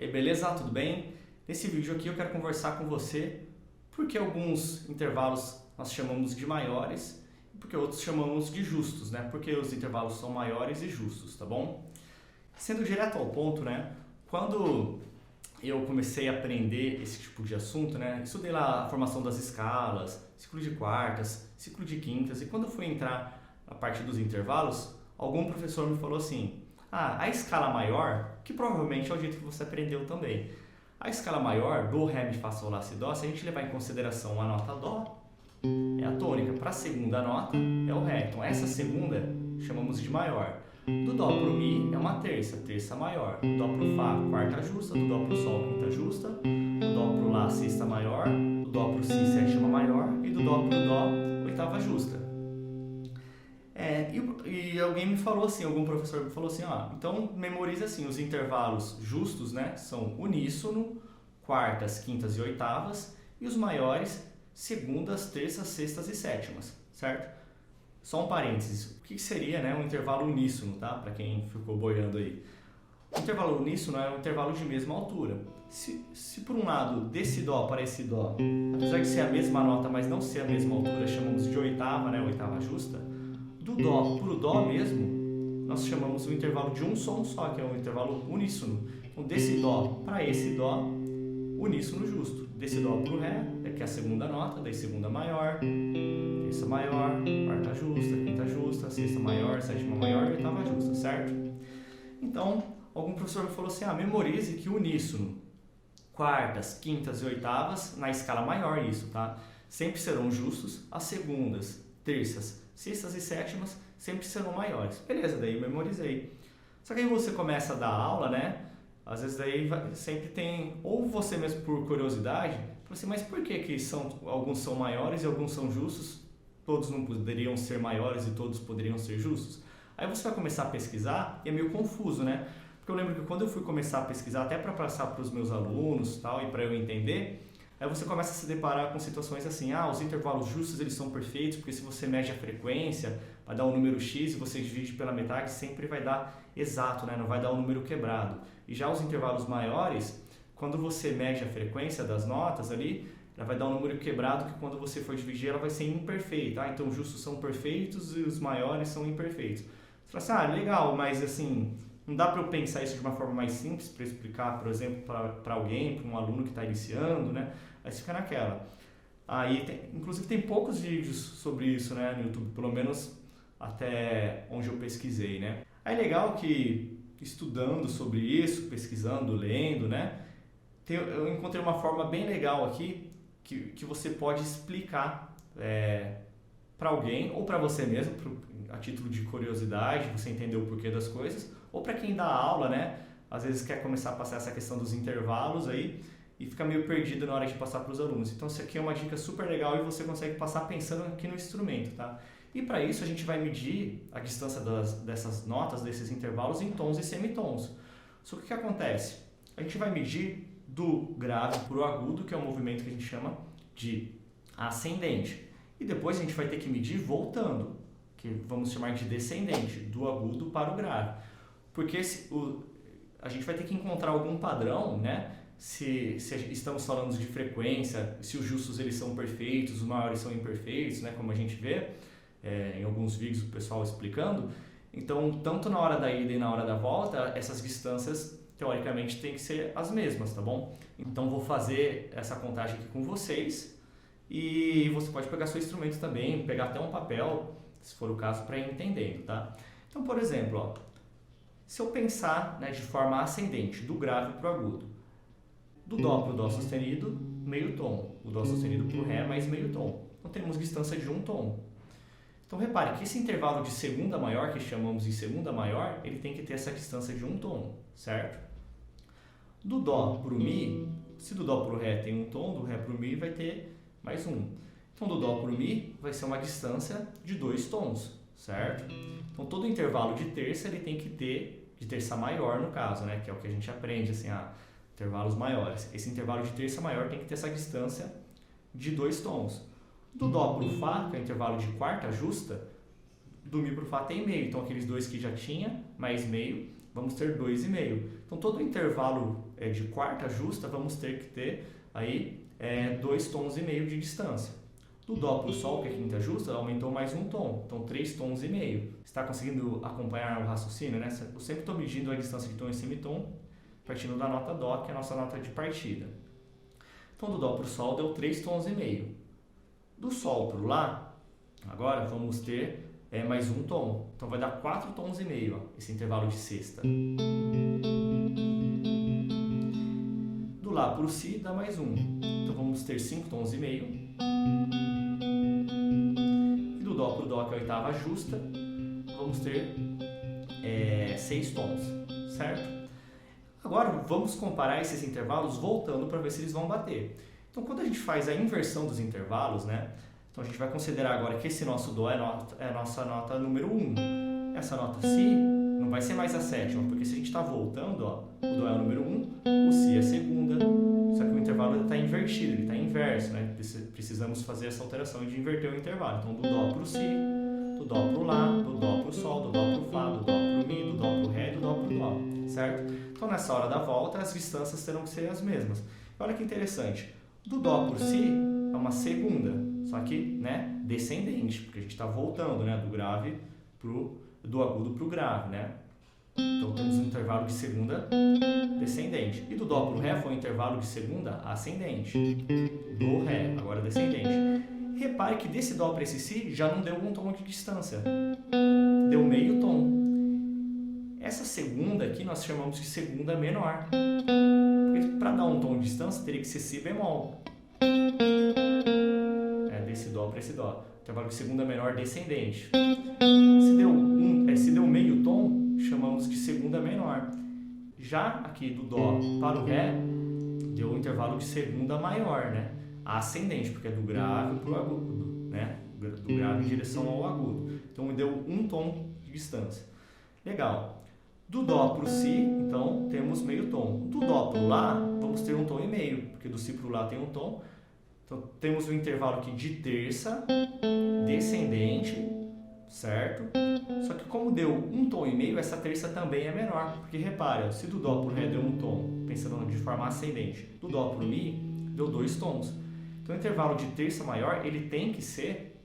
E aí, beleza? Tudo bem? Nesse vídeo aqui eu quero conversar com você porque alguns intervalos nós chamamos de maiores e porque outros chamamos de justos, né? Porque os intervalos são maiores e justos, tá bom? Sendo direto ao ponto, né? Quando eu comecei a aprender esse tipo de assunto, né? Estudei lá a formação das escalas, ciclo de quartas, ciclo de quintas, e quando eu fui entrar na parte dos intervalos, algum professor me falou assim: a escala maior, que provavelmente é o jeito que você aprendeu também. A escala maior, do, ré, mi, fá, sol, lá, si, dó, se a gente levar em consideração a nota dó, é a tônica. Para a segunda nota, é o ré. Então essa segunda chamamos de maior. Do dó pro mi é uma terça, terça maior. Do dó pro fá, quarta justa. Do dó pro sol, quinta justa. Do dó pro lá, sexta maior. Do dó pro si, sétima maior. E do dó pro dó, oitava justa. E alguém me falou assim, algum professor me falou assim, então memoriza assim, os intervalos justos, né, são uníssono, quartas, quintas e oitavas, e os maiores, segundas, terças, sextas e sétimas, certo? Só um parênteses, o que seria, né, um intervalo uníssono, tá? Para quem ficou boiando aí. O intervalo uníssono é um intervalo de mesma altura. Se por um lado desse dó para esse dó, apesar de ser a mesma nota, mas não ser a mesma altura, chamamos de oitava, né, oitava justa, do dó para o dó mesmo, nós chamamos o intervalo de um som só, que é um intervalo uníssono. Então, desse dó para esse dó, uníssono justo. Desse dó para o ré, que é a segunda nota, daí segunda maior, terça maior, quarta justa, quinta justa, sexta maior, sétima maior e oitava justa, certo? Então, algum professor me falou assim, memorize que o uníssono, quartas, quintas e oitavas, na escala maior isso, tá? Sempre serão justos, as segundas, terças, sextas e sétimas sempre serão maiores. Beleza, daí eu memorizei. Só que aí você começa a dar aula, né? Às vezes daí sempre tem, ou você mesmo por curiosidade, fala assim, mas por que alguns são maiores e alguns são justos? Todos não poderiam ser maiores e todos poderiam ser justos? Aí você vai começar a pesquisar e é meio confuso, né? Porque eu lembro que quando eu fui começar a pesquisar, até para passar para os meus alunos tal, e para eu entender, aí você começa a se deparar com situações assim, os intervalos justos eles são perfeitos, porque se você mede a frequência, vai dar um número x e você divide pela metade, sempre vai dar exato, né? Não vai dar um número quebrado. E já os intervalos maiores, quando você mede a frequência das notas ali, ela vai dar um número quebrado que quando você for dividir ela vai ser imperfeita. Então os justos são perfeitos e os maiores são imperfeitos. Você fala assim, legal, mas assim, não dá para eu pensar isso de uma forma mais simples para explicar, por exemplo, para alguém, para um aluno que está iniciando, né? Aí você fica naquela. Inclusive tem poucos vídeos sobre isso, né, no YouTube, pelo menos até onde eu pesquisei, né? Aí legal que estudando sobre isso, pesquisando, lendo, né, eu encontrei uma forma bem legal aqui que você pode explicar para alguém ou para você mesmo, a título de curiosidade, você entender o porquê das coisas, ou para quem dá aula, né, às vezes quer começar a passar essa questão dos intervalos aí e fica meio perdido na hora de passar para os alunos. Então isso aqui é uma dica super legal e você consegue passar pensando aqui no instrumento, tá? E para isso a gente vai medir a distância dessas notas, desses intervalos em tons e semitons. Só que o que acontece? A gente vai medir do grave para o agudo, que é um movimento que a gente chama de ascendente. E depois a gente vai ter que medir voltando, que vamos chamar de descendente, do agudo para o grave. Porque a gente vai ter que encontrar algum padrão, né? Se estamos falando de frequência, se os justos eles são perfeitos, os maiores são imperfeitos, né? Como a gente vê em alguns vídeos o pessoal explicando. Então, tanto na hora da ida e na hora da volta, essas distâncias teoricamente têm que ser as mesmas, tá bom? Então, vou fazer essa contagem aqui com vocês e você pode pegar seu instrumento também, pegar até um papel, se for o caso, para ir entendendo, tá? Então, por exemplo, se eu pensar, né, de forma ascendente, do grave para o agudo, do dó para o dó sustenido, meio tom, o dó sustenido para o ré, mais meio tom. Então, temos distância de um tom. Então, repare que esse intervalo de segunda maior, que chamamos de segunda maior, ele tem que ter essa distância de um tom, certo? Do dó para o mi, se do dó para o ré tem um tom, do ré para o mi vai ter mais um. Então, do dó para o mi vai ser uma distância de 2 tons, certo? Então, todo intervalo de terça ele tem que ter, de terça maior no caso, né? Que é o que a gente aprende, assim, intervalos maiores. Esse intervalo de terça maior tem que ter essa distância de 2 tons. Do dó para o fá, que é o intervalo de quarta justa, do mi para o fá tem meio. Então, aqueles dois que já tinha, mais meio, vamos ter 2,5. Então, todo o intervalo de quarta justa, vamos ter que ter aí 2,5 tons de distância. Do Dó para o Sol, que é quinta justa, aumentou mais um tom, então 3,5 tons. Está conseguindo acompanhar o raciocínio, né? Eu sempre estou medindo a distância de tom e semitom, partindo da nota Dó, que é a nossa nota de partida. Então, do Dó para o Sol deu 3,5 tons. Do Sol para o Lá, agora vamos ter mais um tom. Então, vai dar 4,5 tons, ó, esse intervalo de sexta. Do Lá para o Si dá mais um. Então, vamos ter 5,5 tons. E do Dó para o Dó, que é a oitava justa, vamos ter 6 tons, certo? Agora, vamos comparar esses intervalos voltando para ver se eles vão bater. Então, quando a gente faz a inversão dos intervalos, né? Então, a gente vai considerar agora que esse nosso Dó é a nossa nota número 1. Essa nota Si não vai ser mais a sétima, porque se a gente está voltando, ó, o Dó é o número 1, o Si é a segunda, só que o intervalo está invertido, ele está inverso, né? Precisamos fazer essa alteração de inverter o intervalo. Então, do Dó para o Si, do Dó para o Lá, do Dó para o Sol, do Dó para o Fá, do Dó para o Mi, do Dó para o Ré e do Dó para o Dó, certo? Então, nessa hora da volta, as distâncias terão que ser as mesmas. Olha que interessante. Do Dó para o Si é uma segunda, só que, né, descendente, porque a gente está voltando, né, do grave do agudo para o grave, né? Então, temos um intervalo de segunda descendente. E do Dó para o Ré foi um intervalo de segunda ascendente. Do Ré, agora descendente. Repare que desse Dó para esse Si já não deu um tom de distância. Deu meio tom. Essa segunda aqui nós chamamos de segunda menor. Porque para dar um tom de distância teria que ser Si bemol. Desse Dó para esse Dó. Intervalo de segunda menor descendente. Se deu meio tom, chamamos de segunda menor. Já aqui do Dó para o Ré, deu um intervalo de segunda maior, né? Ascendente, porque é do grave para o agudo, né? Do grave em direção ao agudo. Então, deu um tom de distância. Legal. Do Dó para o Si, então, temos meio tom. Do Dó para o Lá, vamos ter um tom e meio, porque do Si para o Lá tem um tom. Então, temos um intervalo aqui de terça, descendente, certo? Só que como deu um tom e meio, essa terça também é menor. Porque repara, se do Dó para o Ré deu um tom, pensando de forma ascendente, do Dó para o Mi, deu 2 tons. Então, o intervalo de terça maior, ele tem que ser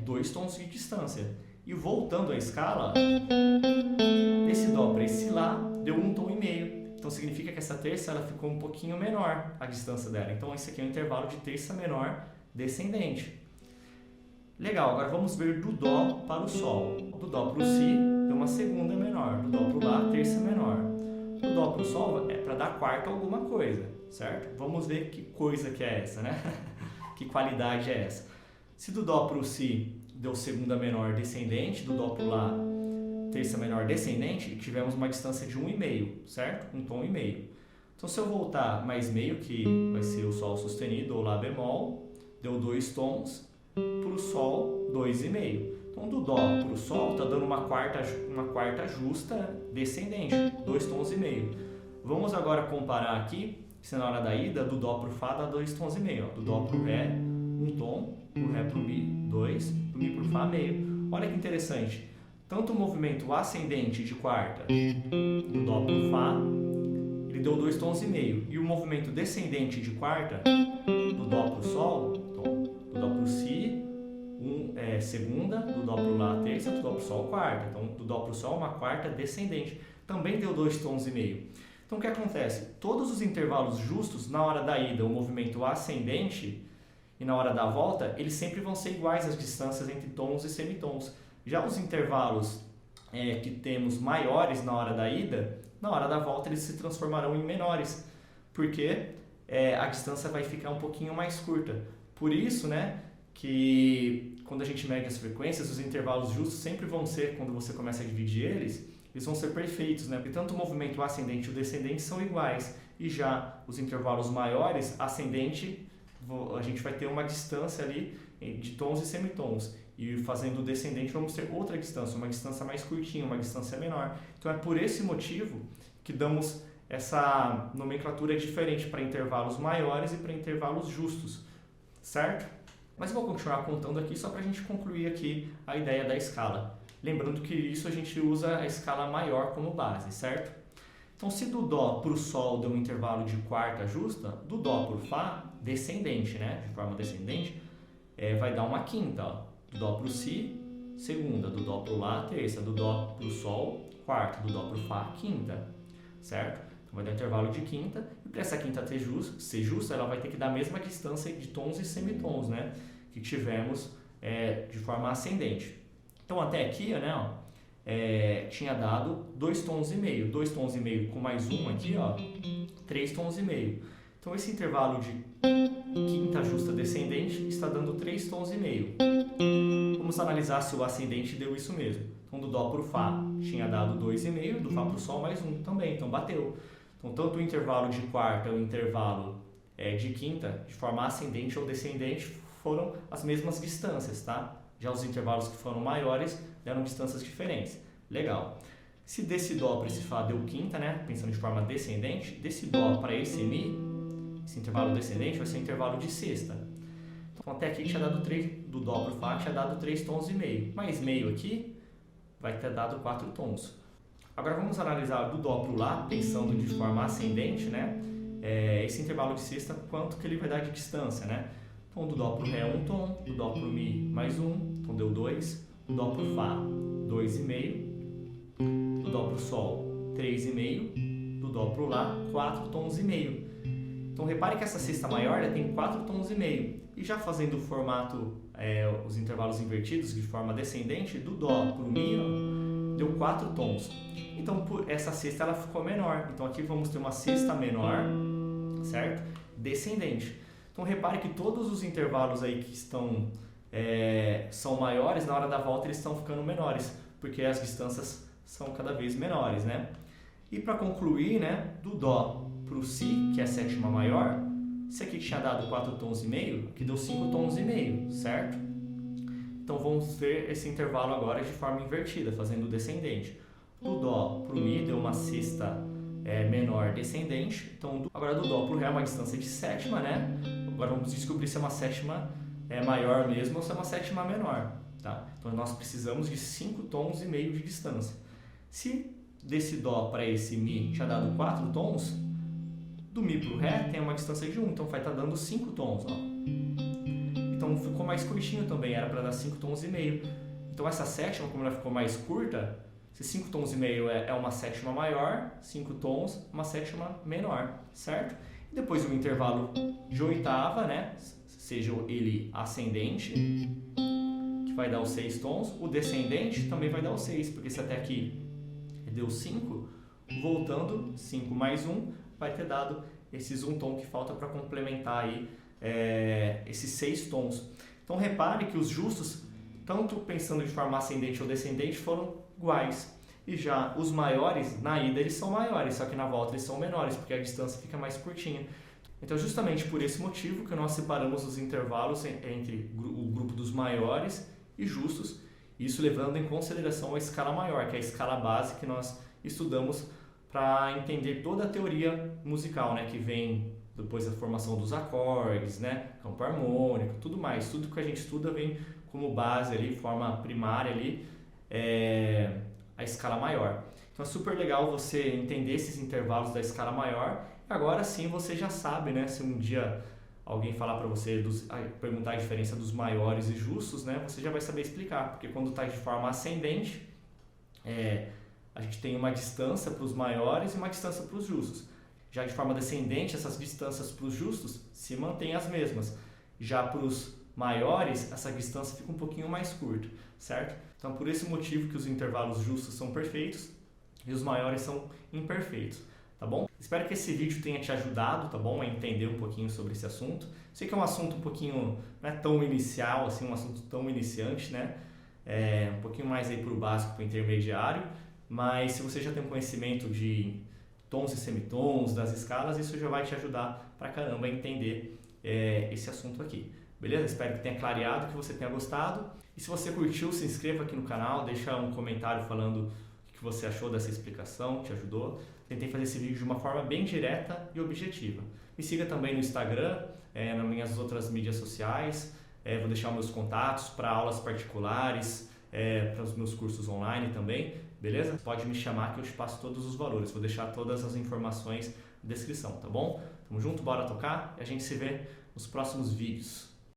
2 tons de distância. E voltando à escala, esse Dó para esse Lá deu um tom e meio. Então, significa que essa terça ela ficou um pouquinho menor, a distância dela. Então, esse aqui é um intervalo de terça menor descendente. Legal, agora vamos ver do Dó para o Sol. Do Dó para o Si, deu uma segunda menor. Do Dó para o Lá, terça menor. Do Dó para o Sol é para dar quarta alguma coisa, certo? Vamos ver que coisa que é essa, né? Que qualidade é essa? Se do Dó para o Si deu segunda menor descendente, do Dó para o Lá, terça menor descendente, tivemos uma distância de 1,5, certo? Um tom e meio. Então, se eu voltar mais meio, que vai ser o Sol sustenido ou Lá bemol, deu 2 tons, para o Sol, 2,5. Então, do Dó para o Sol, está dando uma quarta justa descendente, 2 tons e meio. Vamos agora comparar aqui, se na hora da ida, do Dó para o Fá dá 2 tons e meio. Ó. Do Dó para o Ré, 1 tom, do Ré para o Mi, 2, do Mi para o Fá, meio. Olha que interessante. Tanto o movimento ascendente de quarta, do Dó para o Fá, ele deu 2 tons e meio. E o movimento descendente de quarta, do Dó para o Sol, então, do Dó para o Si, segunda, do Dó para o Lá, terça, do Dó para o Sol, quarta. Então, do Dó para o Sol, uma quarta descendente. Também deu 2 tons e meio. Então, o que acontece? Todos os intervalos justos, na hora da ida, o movimento ascendente, e na hora da volta, eles sempre vão ser iguais às distâncias entre tons e semitons. Já os intervalos que temos maiores na hora da ida, na hora da volta eles se transformarão em menores, porque a distância vai ficar um pouquinho mais curta. Por isso, né, que quando a gente mede as frequências, os intervalos justos sempre vão ser, quando você começa a dividir eles vão ser perfeitos, né? Porque tanto o movimento ascendente e o descendente são iguais. E já os intervalos maiores, ascendente, a gente vai ter uma distância ali de tons e semitons. E fazendo o descendente vamos ter outra distância, uma distância mais curtinha, uma distância menor. Então é por esse motivo que damos essa nomenclatura diferente para intervalos maiores e para intervalos justos, certo? Mas eu vou continuar contando aqui só para a gente concluir aqui a ideia da escala. Lembrando que isso a gente usa a escala maior como base, certo? Então, se do Dó para o Sol deu um intervalo de quarta justa, do Dó para o Fá, descendente, né? De forma descendente, vai dar uma quinta. Ó. Do Dó para o Si, segunda. Do Dó para o Lá, terça. Do Dó para o Sol, quarta. Do Dó para o Fá, quinta. Certo? Então, vai dar um intervalo de quinta. E para essa quinta ser justa, ela vai ter que dar a mesma distância de tons e semitons, né? Que tivemos de forma ascendente. Então, até aqui, né? Ó, tinha dado 2 tons e meio. 2 tons e meio com mais um aqui, ó, 3 tons e meio. Então, esse intervalo de quinta justa descendente está dando 3 tons e meio. Vamos analisar se o ascendente deu isso mesmo. Então, do Dó para o Fá tinha dado 2,5, do Fá para o Sol mais 1 também, então bateu. Então, tanto o intervalo de quarta e o intervalo de quinta, de forma ascendente ou descendente, foram as mesmas distâncias, tá? Já os intervalos que foram maiores deram distâncias diferentes. Legal. Se desse Dó para esse Fá deu quinta, né? Pensando de forma descendente, desse Dó para esse Mi, esse intervalo descendente vai ser intervalo de sexta. Então até aqui tinha dado 3, do Dó para o Fá tinha dado 3 tons e meio. Mais meio aqui vai ter dado 4 tons. Agora vamos analisar do Dó para o Lá, pensando de forma ascendente, né? Esse intervalo de sexta, quanto que ele vai dar de distância, né? Então, do Dó para o Ré, 1 tom. Do Dó para o Mi, mais 1. Então, deu 2. Do Dó para o Fá, 2,5. Do Dó para o Sol, 3,5. Do Dó para o Lá, 4 tons e meio. Então, repare que essa sexta maior tem 4 tons e meio. E já fazendo o formato, os intervalos invertidos de forma descendente, do Dó para o Mi, ó, deu 4 tons. Então, por essa sexta ela ficou menor. Então, aqui vamos ter uma sexta menor, certo? Descendente. Então, repare que todos os intervalos aí que estão são maiores, na hora da volta eles estão ficando menores, porque as distâncias são cada vez menores, né? E para concluir, né, do Dó para o Si, que é a sétima maior, esse aqui tinha dado 4 tons e meio, aqui deu 5 tons e meio, certo? Então, vamos ver esse intervalo agora de forma invertida, fazendo o descendente. Do Dó para o Mi deu uma sexta menor descendente. Então, agora do Dó para o Ré é uma distância de sétima, né? Agora vamos descobrir se é uma sétima maior mesmo ou se é uma sétima menor, tá? Então, nós precisamos de 5 tons e meio de distância. Se desse Dó para esse Mi tinha dado 4 tons, do Mi para o Ré tem uma distância de 1, então vai estar dando 5 tons, ó. Então, ficou mais curtinho também, era para dar 5 tons e meio. Então, essa sétima, como ela ficou mais curta, se 5 tons e meio é uma sétima maior, 5 tons, uma sétima menor, certo? E depois o intervalo de oitava, né? Seja ele ascendente, que vai dar os 6 tons, o descendente também vai dar os 6, porque se até aqui deu 5, voltando, 5 mais 1, vai ter dado esses 1 tom que falta para complementar aí esses 6 tons. Então repare que os justos, tanto pensando de forma ascendente ou descendente, foram iguais. E já os maiores, na ida eles são maiores, só que na volta eles são menores, porque a distância fica mais curtinha. Então, justamente por esse motivo que nós separamos os intervalos entre o grupo dos maiores e justos, isso levando em consideração a escala maior, que é a escala base que nós estudamos para entender toda a teoria musical, né, que vem depois da formação dos acordes, né, campo harmônico, tudo mais. Tudo que a gente estuda vem como base ali, forma primária ali, a escala maior. Então é super legal você entender esses intervalos da escala maior. Agora sim você já sabe, né? Se um dia alguém falar para você, perguntar a diferença dos maiores e justos, né? Você já vai saber explicar, porque quando está de forma ascendente, a gente tem uma distância para os maiores e uma distância para os justos. Já de forma descendente, essas distâncias para os justos se mantêm as mesmas. Já para os maiores, essa distância fica um pouquinho mais curta, certo? Então, por esse motivo que os intervalos justos são perfeitos e os maiores são imperfeitos, tá bom? Espero que esse vídeo tenha te ajudado, tá bom? A entender um pouquinho sobre esse assunto. Sei que é um assunto um pouquinho, não é tão inicial, assim, um assunto tão iniciante, né? Um pouquinho mais aí para o básico, para o intermediário, mas se você já tem um conhecimento de tons e semitons, das escalas, isso já vai te ajudar pra caramba a entender esse assunto aqui. Beleza? Espero que tenha clareado, que você tenha gostado. E se você curtiu, se inscreva aqui no canal, deixa um comentário falando o que você achou dessa explicação, te ajudou. Tentei fazer esse vídeo de uma forma bem direta e objetiva. Me siga também no Instagram, nas minhas outras mídias sociais. Vou deixar meus contatos para aulas particulares, para os meus cursos online também. beleza? Pode me chamar que eu te passo todos os valores, vou deixar todas as informações na descrição, tá bom? Tamo junto, bora tocar e a gente se vê nos próximos vídeos.